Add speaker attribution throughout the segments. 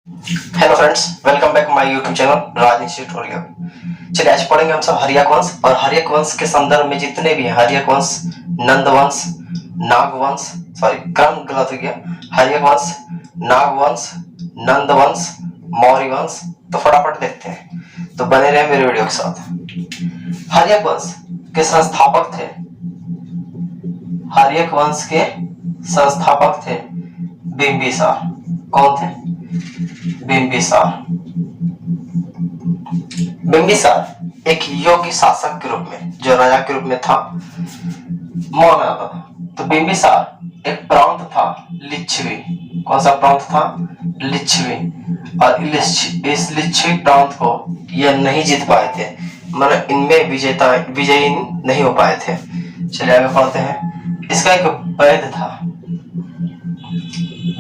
Speaker 1: Hello friends, welcome back my YouTube channel Raj institute. चलिए आज पढ़ेंगे हम सब हर्यक वंश और हर्यक वंश के संदर्भ में जितने भी हैं हर्यक वंश, नंदवंश, नागवंश, सॉरी क्रम गलत हो गया, हर्यक वंश, नागवंश, नंदवंश, मौर्य वंश। तो फटाफट देखते हैं, तो बने रहे मेरे वीडियो के साथ। हर्यक वंश के संस्थापक थे, हर्यक वंश के संस्थापक थे बिंबिसार। कौन थे? बिंबिसार। बिंबिसार एक योग्य शासक के रूप में, जो राजा के रूप में था, माना जाता था। तो बिंबिसार एक प्रांत था लिच्छवी। कौन सा प्रांत था? लिच्छवी। और इस लिच्छवी प्रांत को यह नहीं जीत पाए थे, मतलब इनमें विजयी नहीं हो पाए थे। चलिए आगे पढ़ते हैं। इसका एक वैद्य था,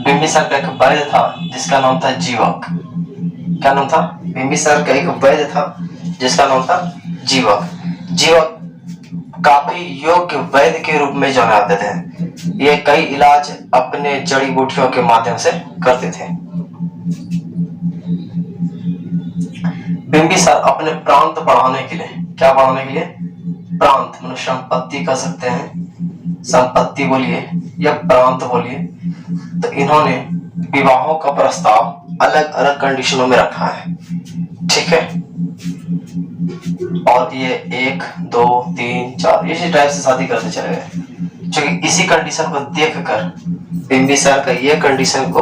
Speaker 1: बिंबिसार का एक वैद्य था जिसका नाम था जीवक। क्या नाम था? बिंबिसार का एक वैद्य था जिसका नाम था जीवक। जीवक काफी योग्य वैद्य के रूप में जाने जाते थे। ये कई इलाज अपने जड़ी बूटियों के माध्यम से करते थे। बिंबिसार अपने प्रांत बढ़ाने के लिए, क्या बढ़ाने के लिए? प्रांत मतलब संपत्ति कह सकते हैं, संपत्ति बोलिए या प्रांत बोलिए। तो इन्होंने विवाहों का प्रस्ताव अलग अलग कंडीशनों में रखा है, ठीक है। और ये 1, 2, 3, 4 इसी टाइप से शादी करते चले गए। क्योंकि इसी कंडीशन को देखकर, बिंबिसार का ये कंडीशन को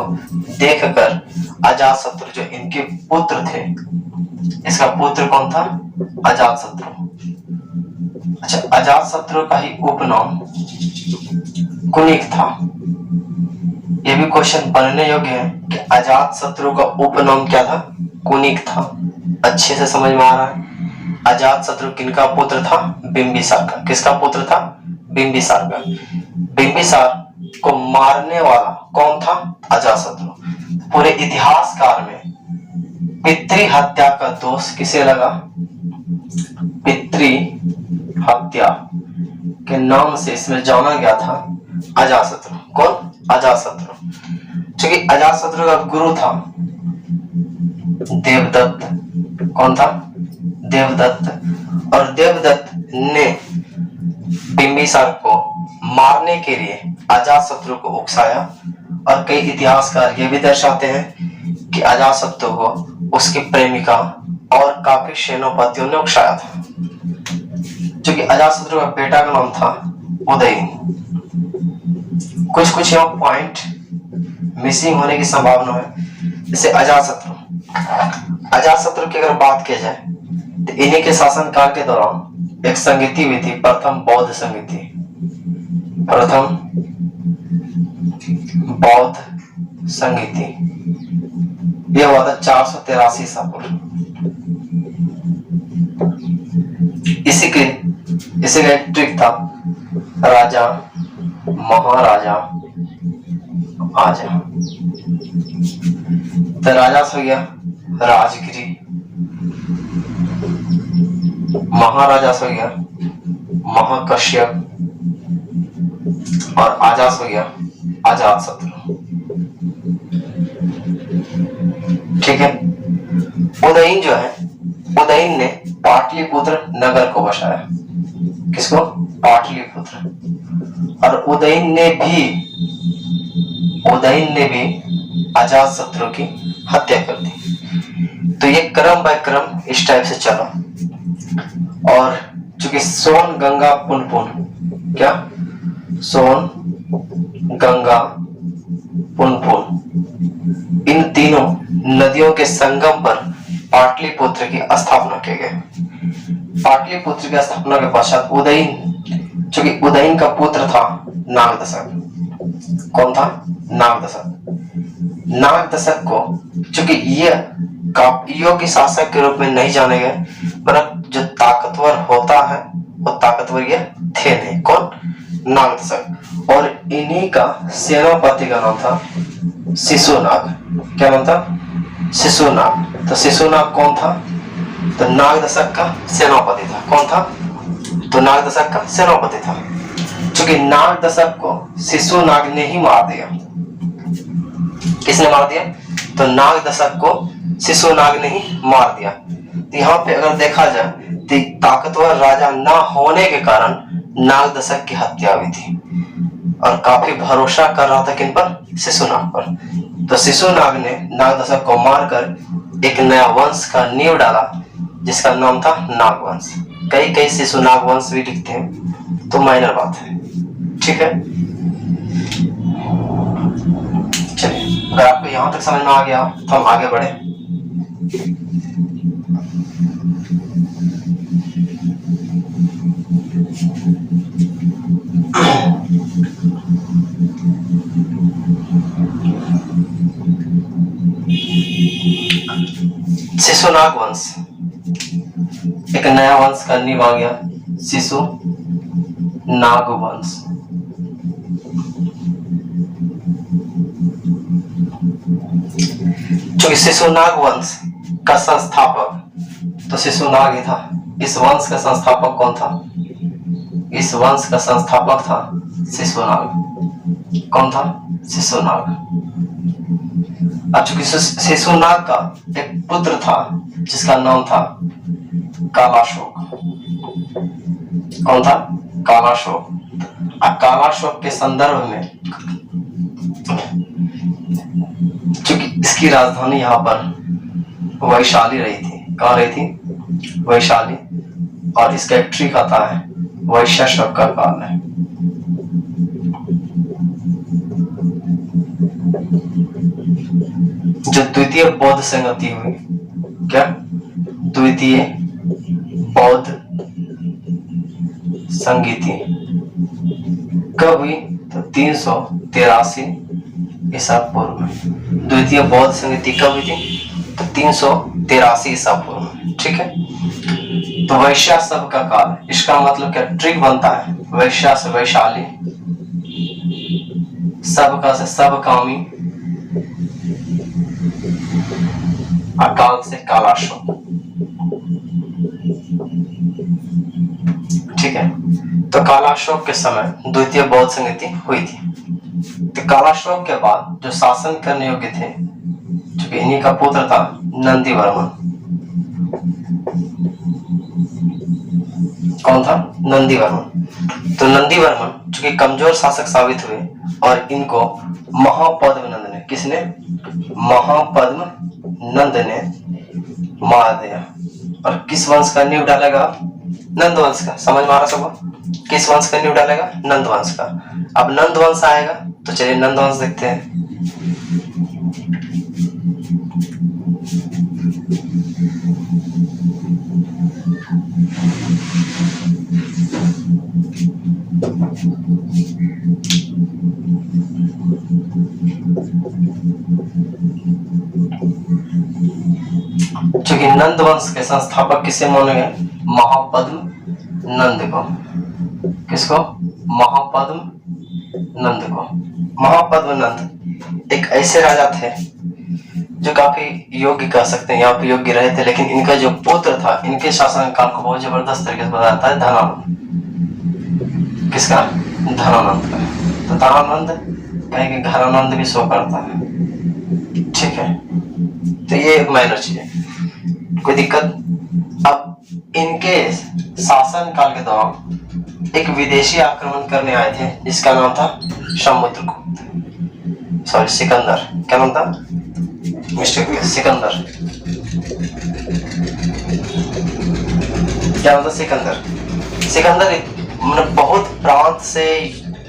Speaker 1: देखकर अजातशत्रु जो इनके पुत्र थे, इसका पुत्र कौन था? अजातशत्रु। अच्छा, अजातशत्रु का ही उपनाम कुनिक था। यह भी क्वेश्चन बनने योग्य है कि अजातशत्रु का उपनाम क्या था? कुनिक था। अच्छे से समझ में आ रहा है? अजातशत्रु किनका पुत्र था? बिंबिसार का। किसका पुत्र था? बिंबिसार का। बिंबिसार को मारने वाला कौन था? अजातशत्रु। पूरे इतिहास काल में पितृ हत्या का दोष किसे लगा? पितृ हत्या के नाम से इसमें जाना गया था अजातशत्रु। कौन? अजातशत्रु। क्योंकि अजातशत्रु का गुरु था देवदत्त। कौन था? देवदत्त। और देवदत्त ने बिंबिसार को मारने के लिए अजातशत्रु को उकसाया। और कई इतिहासकार ये भी दर्शाते हैं कि अजातशत्रु को उसकी प्रेमिका और काफी सेनापतियों ने उकसाया था। क्योंकि अजातशत्रु का बेटा का नाम था उदयन। कुछ यहाँ पॉइंट मिसिंग होने की संभावना है। जैसे अजातशत्रु की अगर बात की जाए तो इन्हीं के शासनकाल के दौरान एक संगीति हुई थी, प्रथम बौद्ध संगीति। प्रथम बौद्ध संगीति यह हुआ था 483 ईसा पूर्व। इसी का एक ट्रिक था, राजा महाराजा आजा। तो राजा हो गया राजगिरी, महाराजा हो गया महाकश्यप, और आजाद हो गया अजातशत्रु। ठीक है। उदयन जो है, उदयन ने पाटलिपुत्र नगर को बसाया। किसको? पाटलिपुत्र। और उदयन ने भी अजातशत्रु की हत्या कर दी। तो ये क्रम बाय क्रम इस टाइप से चला। और चूंकि सोन गंगा पुनपुन, क्या? सोन गंगा पुनपुन, इन तीनों नदियों के संगम पर पाटलिपुत्र की स्थापना की गई। पाटलिपुत्र की स्थापना के पश्चात उदयन, चूंकि उदयन का पुत्र था नागदशक। कौन था? नागदशक। नागदशक को चूंकि यह योग्य शासक के रूप में नहीं जाने गए, मतलब जो ताकतवर होता है वो ताकतवर ये थे नहीं। कौन? नागदशक। और इन्हीं का सेनापति का नाम था शिशुनाग। क्या नाम था? शिशुनाग। तो शिशुनाग कौन था? तो नागदशक का सेनापति था। कौन था? तो नागदशक का सेनापति था। क्योंकि नागदशक को शिशुनाग ने ही मार दिया। किसने मार दिया? तो तो नाग दशक को शिशुनाग ने ही मार दिया। तो यहाँ पे अगर देखा जाए तो ताकतवर राजा ना होने के कारण नाग दशक की हत्या हुई थी और काफी भरोसा कर रहा था किन पर, शिशुनाग पर। तो शिशुनाग ने नाग दशक को मारकर एक नया वंश का नींव डाला जिसका नाम था नागवंश। कई कई शिशुनाग वंश भी लिखते हैं, तो माइनर बात है, ठीक है। चलिए, अगर आपको यहां तक समझ में आ गया तो हम आगे बढ़े। शिशुनाग वंश, एक नया वंश का नींव आ गया, शिशुनाग वंश। चूंकि शिशुनाग वंश का संस्थापक तो शिशुनाग ही था। इस वंश का संस्थापक कौन था? इस वंश का संस्थापक था शिशुनाग। कौन था? शिशुनाग। अब चूंकि शिशुनाग का एक पुत्र था जिसका नाम था कालाशोक। कौन था? कालाशोक। अब कालाशोक के संदर्भ में चूंकि इसकी राजधानी यहाँ पर वैशाली रही थी। कहाँ रही थी? वैशाली। और इसका एक ट्रिक आता है, वैश्य शक का काल है। जो द्वितीय बौद्ध संगति हुई, क्या? द्वितीय बौद्ध संगति कब हुई? तो 383 ईसा पूर्व में। द्वितीय बौद्ध संगति कब हुई थी? तो 383 ईसा पूर्व में, ठीक है। तो वैश्य सब का काल, इसका मतलब क्या ट्रिक बनता है? वैश्य से वैशाली, सबका से सबकामी, अकाल से कालाशोक, ठीक है। तो कालाशोक के समय द्वितीय बौद्ध संगति हुई थी। तो कालाशोक के बाद जो शासन करने योग्य थे, क्योंकि इन्हीं का पुत्र था नंदीवर्मन। कौन था? नंदीवर्मन। तो नंदीवर्मन चूंकि कमजोर शासक साबित हुए और इनको महापद्मनंद ने, किसने? महापद्मनंद ने मार दिया। और किस वंश का नींव डालेगा? नंद वंश का। समझ में आ रहा सबको? किस वंश का नींव डालेगा? नंद वंश का। अब नंद वंश आएगा तो चलिए नंद वंश देखते हैं। चूंकि नंद वंश के संस्थापक किसे माने गए? महापद्मनंद को। किसको? महापद्मनंद को। महापद्मनंद एक ऐसे राजा थे जो काफी योग्य कह सकते हैं, यहाँ पे योग्य रहे थे, लेकिन इनका जो पुत्र था, इनके शासन काल को बहुत जबरदस्त तरीके से बताया जाता है धनानंद। किसका? धनानंद का। तो धनानंद कहीं कि घरानंद भी शो करता है, ठीक है। तो ये एक माइनर चीज है, कोई दिक्कत। अब इनके शासन काल के दौरान एक विदेशी आक्रमण करने आए थे जिसका नाम था समुद्रगुप्त, सॉरी सिकंदर। क्या नाम था? मिस्टेक, सिकंदर। क्या नाम था? सिकंदर। सिकंदर बहुत प्रांत से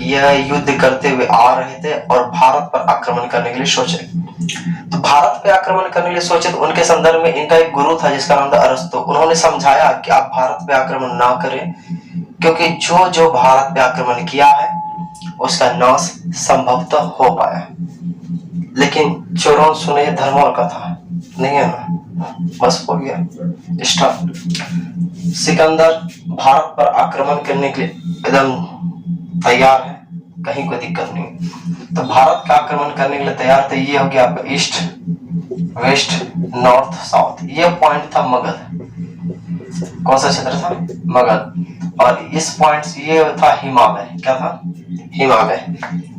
Speaker 1: यह युद्ध करते हुए आ रहे थे और भारत पर आक्रमण करने के लिए सोचे। तो भारत पे आक्रमण करने के लिए सोचे तो उनके संदर्भ में इनका एक गुरु था जिसका नाम था अरस्तु। उन्होंने समझाया कि आप भारत पे आक्रमण ना करें, क्योंकि जो जो भारत पे आक्रमण किया है उसका नाश संभवतः हो पाया। लेकिन चोरों सुने धर्मों का था, नहीं है ना, बस हो गया स्टार्ट। सिकंदर भारत पर आक्रमण करने के लिए एकदम तैयार है, कहीं कोई दिक्कत नहीं। तो भारत का आक्रमण करने के लिए तैयार थे। ये हो गया आपका ईस्ट, वेस्ट, नॉर्थ, साउथ। ये पॉइंट था मगध। कौन सा क्षेत्र था? मगध। और इस पॉइंट ये था हिमालय, क्या था? हिमालय।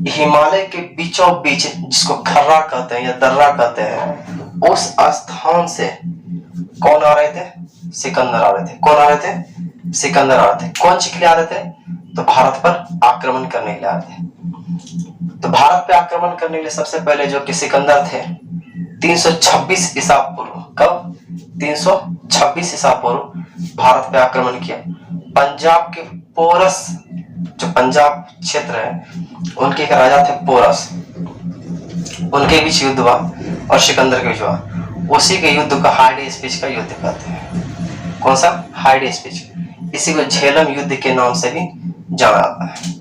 Speaker 1: हिमालय के बीचों बीच, जिसको खर्रा कहते हैं या दर्रा कहते हैं, उस स्थान से कौन आ रहे थे? सिकंदर आ रहे थे। कौन आ रहे थे? सिकंदर आ रहे थे। कौन सी के लिए आ रहे थे? तो भारत पर आक्रमण करने के लिए आ रहे थे। तो भारत पे आक्रमण करने के लिए सबसे पहले जो कि सिकंदर थे, 326 ईसा पूर्व, कब? 326 ईसा पूर्व भारत पे आक्रमण किया। पंजाब के पोरस, जो पंजाब क्षेत्र है, उनके एक राजा थे पोरस, उनके बीच युद्ध हुआ और सिकंदर के बीच हुआ। उसी के युद्ध को हाइडे स्पीच का युद्ध कहते हैं। कौन सा? हाइडे स्पीच। इसी को झेलम युद्ध के नाम से भी जाना जाता है।